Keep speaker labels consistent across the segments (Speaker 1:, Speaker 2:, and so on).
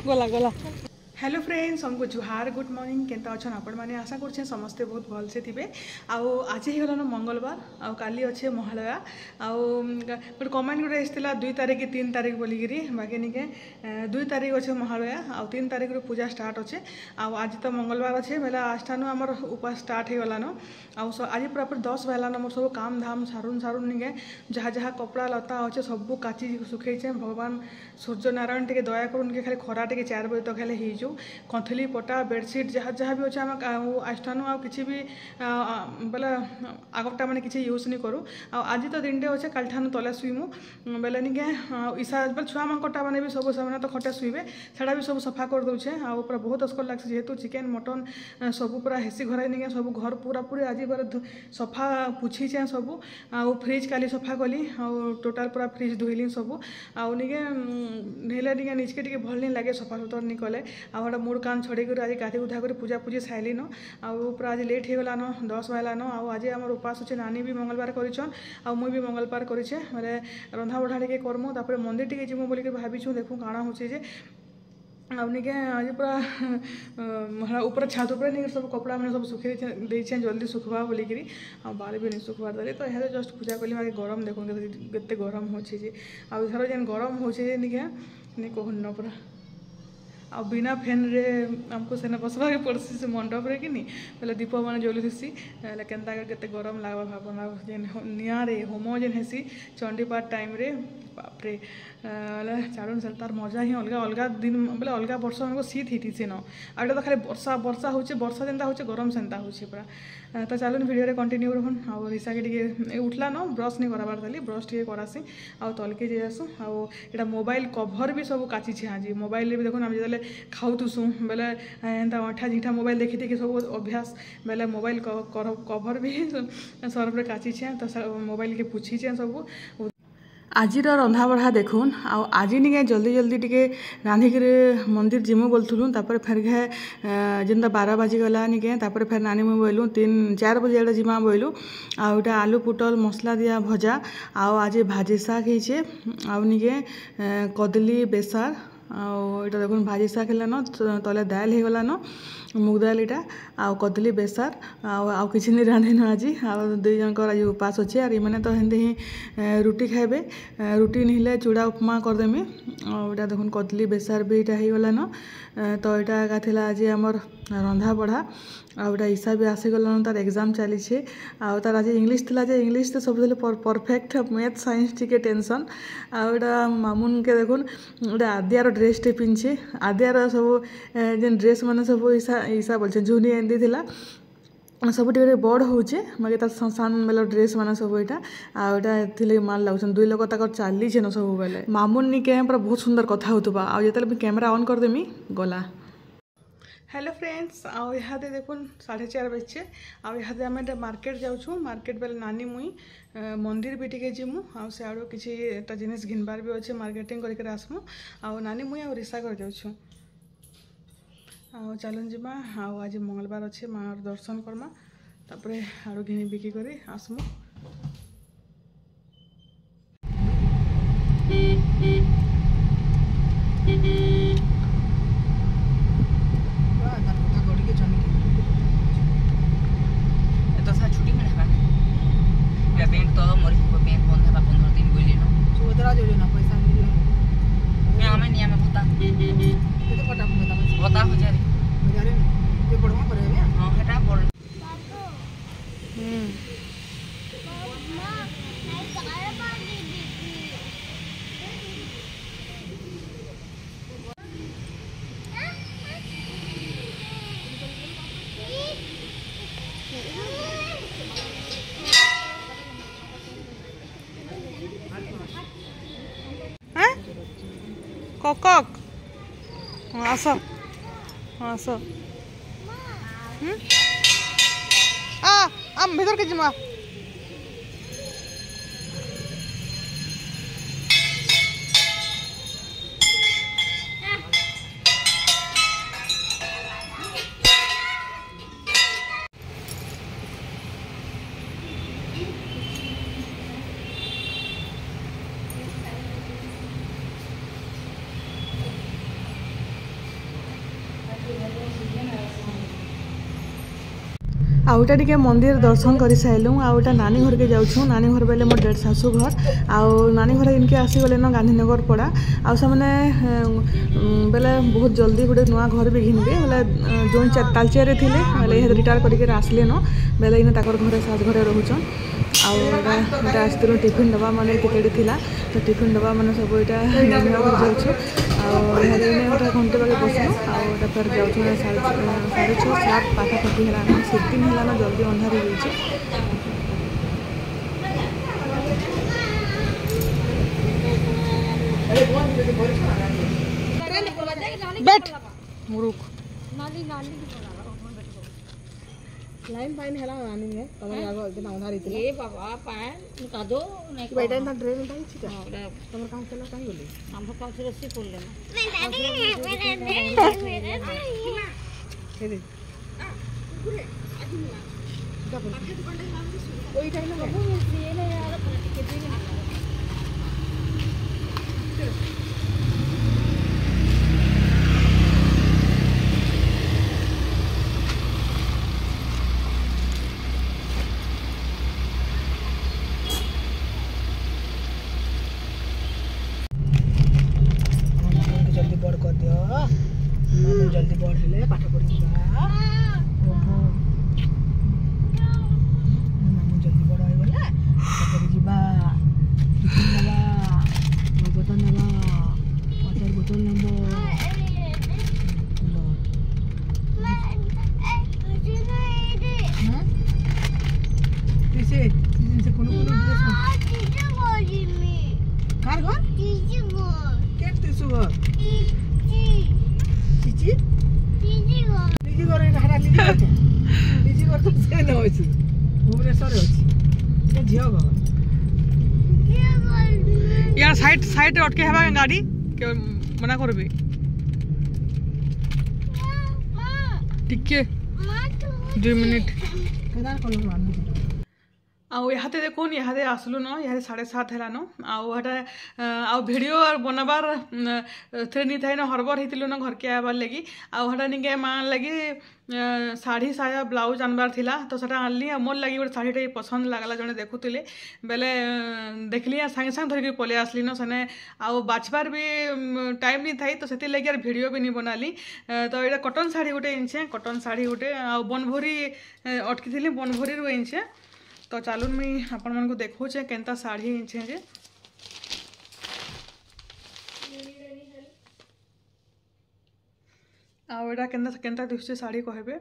Speaker 1: गला गला।
Speaker 2: Hello friends हमको जुहार गुड मॉर्निंग केंता अच्छा आपण मैंने आशा कर समस्ते बहुत भल से थे आज ही गलान मंगलवार आउ काली अच्छे महालया आउ गोटे कमेंट गोटे आसाला 2 तारिख 3 तारिख बोलिकी बाकी निके 2 तारिख अच्छे महालया आउ 3 तारिख रू पूजा स्टार्ट अच्छे आज तो मंगलवार अच्छे बेला आजठानु आमर उपास स्टार्ट हो गलान आज पूरा 10 बहलान मोर सब काम धाम सारुन सारुन निके जहाँ जहाँ कपड़ा लता अच्छे सब काची सुखेचे भगवान सूर्य नारायण टे दया कर खाली खरा टे 4 बजे तक हेल्ले हो कंथली पटा बेडसीट जहाँ जहाँ भी अच्छे आम आठानु आ कि बोले आगटा मैंने किसी यूज नहीं करूँ आज तो दिन टे अच्छे काल ठानु तले शुइमु बेले निके ईसा बोले छुआ मानकटा मैंने भी सब से तो खटे शुइबे सेटा भी सब सफा कर दूचे पूरा बहुत अस्कर लगे जेहेतु चिकेन मटन सब पूरा हेसी घर निके सब घर पूरा पूरी आज पूरा सफा पुछीचे सब फ्रिज काली सफा कली टोटाल पूरा फ्रिज धोइली सब आके निके निजके भल नहीं लगे सफा सुतर नहीं कले आटा मुड़ कान छड़े कर आज गाधी उधा कर पूजा पूजी साइलिन पूरा आज लेट हो गलान 10 बहलान आज आम उपास अच्छे नानी भी मंगलवार करछन मुई भी मंगलवार करे बोले रंधा बढ़ा टे करमु तापर मंदिर टे जीमु बोलिक भाविछु देखूँ काଣା होचे जे निके आज पूरा ऊपर छात उपर नहीं सब कपड़ा मैंने सब सुखे देछे जल्दी सुखवा बोलिक बाल भी नहीं सुखबार दे तो यहाँ जस्ट पूजा कली मारे गरम देखो केते गरम होचे जे आर जेन गरम होचे निके नहीं कहन पूरा आ बिना फैन रे आमको सेने बसवा के पड़सी से मंडप रे कि नहीं पहले दीप मैंने जलुसी केन्ता केते गरम लागवा भावना जेन निया रे होम जेन हेसी चंडीपाठ टाइम रे बाप रे चारुन साल तार मजा ही अलग अलग दिन बोले अलग वर्ष हमको शीत हिटी से न आटा तो खाली वर्षा वर्षा होचे वर्षा जेनता होचे गरम सेनता होचे पूरा तो चलुन वीडियो रे कंटिन्यू रहन आ रिसा के टिके उठला न ब्रश नहीं कराबार ताली ब्रश टिके करासी आ तलके जे आसु आ एटा मोबाइल कवर भी सब काची छे आज मोबाइल रे भी देखो हम जेले खाऊतुसु बेले एंता अठा झीठा मोबाइल देखी देखी सब अभ्यास बेले मोबाइल कवर भी सर्फ रे काची छे तो मोबाइल के पूछी छे सब आज रंधा बढ़ा देखुन आज निके जल्दी जल्दी टिके रांधिक मंदिर जिमु बोलथुलु तापर फेर घे जेनता 12 बाजी गला निके तापर फेर नानी मुई बोलू 3-4 बजे एटा जिमा बोलू आउटा आलू पुटल मसला दिया भजा आज भाजी शाग होइछे निके कदली बेसार आटा देखुन भाजी शाग हेलान तले दाल हो गलान मुग दाल इटा कदली बेसार आउ किसी नहीं रांधिन आज दुई जन आज उपास अच्छे और मैंने तो हेंदे ही रुटी खाइबे रुटी नहीं चूड़ा उपमा करदेमी आटा देखुन कदली बेसार भी इटा हो गलान तो यहाँ एका थिला आज आमर रंधा बढ़ा आटा ईसा भी आसीगलान तार एग्जाम चली तार आज इंग्लिश थिला जे इंग्लिश तो सब परफेक्ट मैथ साइंस टिके टेंशन आटा मामुन के देखुन गोटे आद्यार ड्रेस टे पिंधे आद्यार सब जेन ड्रेस मैंने सब ईसा ईसा बोलछे झुनी एंदी थिला सब टे बड़ होचे मगे तार सान बेल ड्रेस माने सब यहाँ थे माल लगुन 2 लोग तक चली न सब बेले मामुन निके पूरा बहुत सुंदर कथा होतबा आ जेतले कैमरा ऑन करदेमी गला। हेलो फ्रेंड्स यहाँ देखुन 4:30 बजे यहाँ आम मार्केट जाऊँ मार्केट बेले नानी मुई मंदिर भी टिके जीमु आड़ किसी जिनिस घिनबार भी अच्छे मार्केटिंग करके आसमु नानी मुई आ रिसा कर जाऊँ चलन जीमा आज मंगलवार अच्छे माँ दर्शन करमा तापरे आड़ घिनी बिकी कर आसमु
Speaker 3: बैंक तो मोर बैंक बंद है 15 दिन बोली न सुभद्रा योजना पैसा मिलियो हमें नियम भत्ता तो कटा भत्ता हो जारे ये पड़वा करे हां हेटा बोल
Speaker 1: कक आस आस आम भीतर के जिमा
Speaker 2: आउटा टिके मंदिर दर्शन कर सारूँ आउटा नानी घर के जाऊँ नानी घर बेले मोर डेढ़ शाशु घर आउ नानी घर इनके आसीगले न गांधीनगर पड़ा आउ बेले बहुत जल्दी गोटे नुआ घर भी घिनबे बोले जो तालचेरे थे बोले रिटायर करके आसले न बेले इन ताकर घरे साज घरे रोचन आउटा आसलु टिफिन डब्बा मैंने केते थिला तो टिफिन डब्बा मैंने सब यहाँ जाऊँ गोटे घंटे बागे बसलु आउटा फिर जाऊँ 6:30-7 पाखापाखि है दिन है जल्दी अंधारी
Speaker 1: बैठ मुरुक
Speaker 3: लाइन पाइन हैला रानी ने तमरे आगो एकदम अंधारी थी ए बाबा पाइन कादो नहीं बैठा ना ड्रेन उठाई छिटा तमर काम चला काई बोले हम पास रस्सी खोल लेना हे दे कोई टाइम ना ये ना यार कितने जल्दी बड़ कर दियो मैं जल्दी बढ़ले पाठ पढ़िबा मामू जल्दी बड़ होई गला पाठ पढ़िबा टिफिन नबा बोतल नबा वाटर बोतल नबो किसे से कोनो ड्रेस कार घर केट तिसु घर चिची लिजी घर हारा लिजी घर तो से न होइछ भुवनेश्वर होइछ ये झियो घर
Speaker 1: यार साइड अटके हेबा गाड़ी के मना करबे टिके 2 मिनिट
Speaker 3: केदार कलर मान
Speaker 2: आउ इहाते देखुन इहाते आसलु न इहाते 7:30 हैला न आउ हटा आउ वीडियो और बनाबार थे नहीं था न हरबर हितलु न घर के आबार लगी आउ हटा निके मान लगी साड़ी साया ब्लाउज आनबार थिला तो सेटा आनली मोर लगी गोटे साड़ीटा पसंद लागला जने देखुतिले बेले देखली संगे संगे धरिक पले आसली न सने आउ बाछबार भी टाइम नहीं थाई तो सेति लगी यार वीडियो भी नहीं बनाली तो एटा कॉटन साड़ी गोटे इंचे कॉटन साड़ी गोटे आउ बनभरी अटकी थिली बनभरी रो इंचे तो चलून मुई आपण मन को देखौचे केनता साड़ी इंचे जे आउ एटा केनता केनता दिसुचे साड़ी कहबे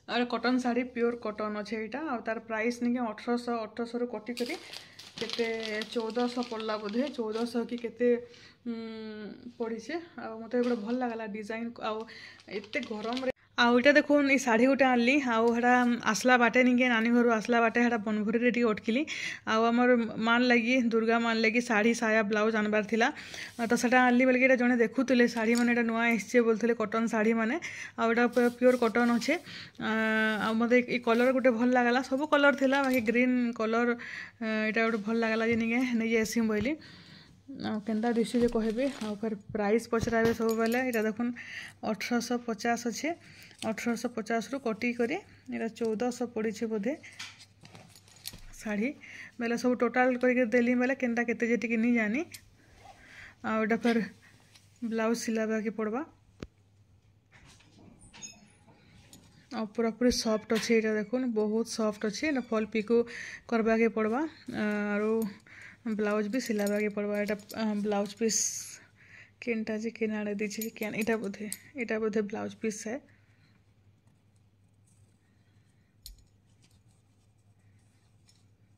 Speaker 2: और कॉटन साड़ी प्योर कॉटन अच्छे यहाँ आ तार प्राइस नहीं 1800 रु कटी करी केते 1400 पड़ला बोधे 1400 कि केते पड़ी से आ मते गोटे भल लागला डिजाइन आ एते गरम रे आउ इटा देखुन ये साड़ी गोटे आनली आउ हेटा आसला बाटे निके नानी घर आसला बाटे हेटा बनभरी रे टी अटकिली आउ हमर मान लगी दुर्गा मान लगी साड़ी साया ब्लाउज आनबार थिला तो सेटा आनली बेलके एटा जने देखुतले साड़ी माने एटा नुआ एसचे बोलथले कॉटन साड़ी माने आउ एटा प्योर कॉटन अच्छे आ मते ई कलर गोटे भल लागला सब कलर थिला बाकी ग्रीन कलर एटा गोटे भल लागला जे निके नै एसिम बोली केन्ता दिशु जे कहबे आ फिर प्राइस पचराबे सब बेले एटा देखुन 1850 अच्छे 1850 रु कटी करी एटा 1400 पड़ी बोधे साड़ी बेले सब टोटाल करके देली बेले केन्ता केते जे टिके नहीं जानी आ एटा फिर ब्लाउज सिलाबा के पड़बा आ पूरा पूरी सॉफ्ट अच्छे एटा देखुन बहुत सॉफ्ट अच्छे ना फॉल पिको करबा के पड़बा आरो ब्लाउज भी सिलाबा के पड़बा एटा ब्लाउज पीस केनटा जे केनाडे दीछे केन एटा बोधे ब्लाउज पीस है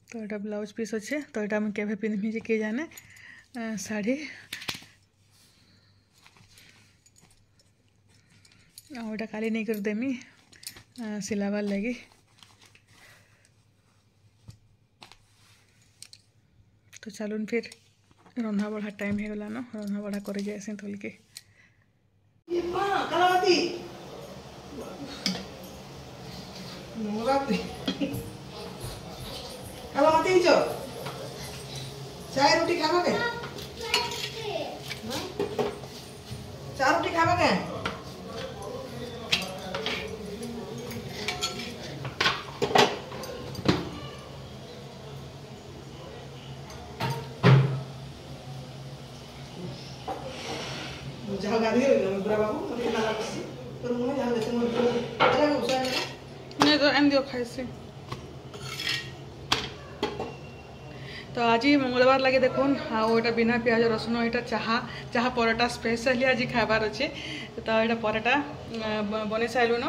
Speaker 2: तो एटा ब्लाउज पीस अच्छे तो एटा हम केभे पिन्हबी जे के जाने साड़ी आ एटा काली नहीं कर देमी सिलाबार लगी तो चलून फिर रंधा बढ़ा टाइम हो गला न रंधा बढ़ा कर जाए थोल के
Speaker 3: चाय रोटी खावा के चाय रोटी खावा के
Speaker 2: जहाँ गाड़ी बुरा बाबू मतलब ना लगसी तो मुझे जहाँ जैसे मुझे अच्छा उसा नहीं तो एम दियो खाइसी। तो आज मंगलवार लगे देखुन आटा बिना प्याज रसुण यहाँ चाहा पराठा स्पेशली आज खाबार अच्छे तो यहाँ पराठा बन सारूँ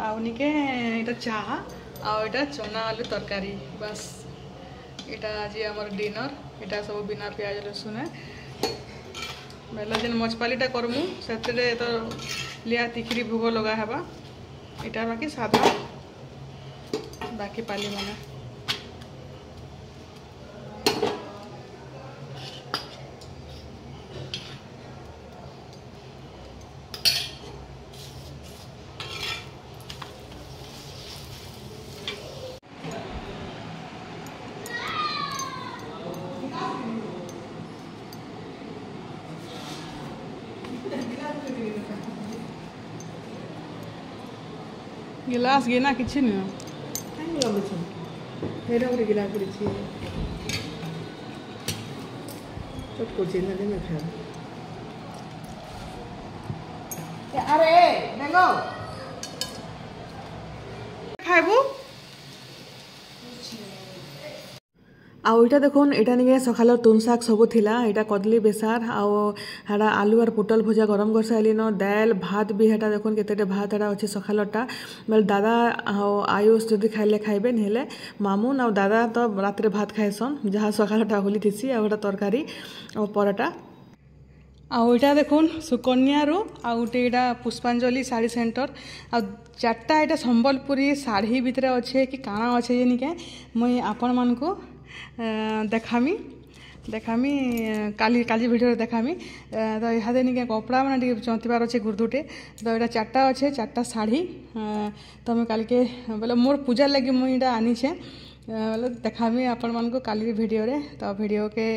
Speaker 2: आके यहाँ चाहा आटा चना आलू तरकारी बस यहाँ आज आम डिनर यहाँ सब बिना प्याज रसुण बेला जेन मछपालीटा करमु से तो लिया तिखिरी भोग लगा हेबा इटा बाकी सादा बाकी पाली माने गिलास गिना कि गिलास खाइबू आउटा देखुन यहाँ निके सकाल तुन शाग सब थिला यहाँ कदली बेसार आड़ा आलू और पुटल भजा गरम कर सारे दाल भात भी हेटा देखुन केते भात एटा अच्छे सकालटा बेले दादा आयुष जदि खाइले खाइबे नहेले मामुन आ दादा तो रात भात खाएसन जहाँ सकालटा होली थीसी आटा तरकारी और पराठा आटा देखुन सुकन्या रू आउटे यहाँ पुष्पांजलि साड़ी सेंटर आ चार्टा यहाँ संबलपुरी साड़ी भितर अच्छे कि काଣା अच्छे जे निके मुई आपण मानकु देखामी काली वीडियो देखामी तो यहाँ निके कपड़ा मैंने चंतीबार अच्छे गुर्दुटे तो यहाँ चार्टा अच्छे चार्टा शाढ़ी तो मुझे काल के बोले मोर पूजा लगी मुझे यहाँ आनीचे बोले देखामी आपण मानक काली वीडियो रे तो वीडियो के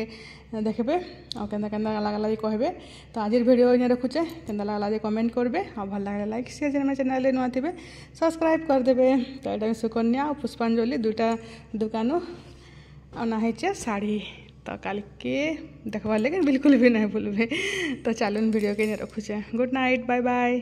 Speaker 2: देखबे और केंदा केंदा लागला जे कहबे तो आज वीडियो इन रखुचे केंदा लागला जे कमेंट करबे और भल लागले लाइक शेयर मेरे चैनल नुआ थे सब्सक्राइब कर देबे। तो यहाँ सुकन्या और पुष्पांजलि दुईटा दुकान और नहींचे शाढ़ी तो काल के देखबार लगे बिल्कुल भी नहीं भूलबे। तो चलून वीडियो के रखुचे गुड नाइट बाय बाय।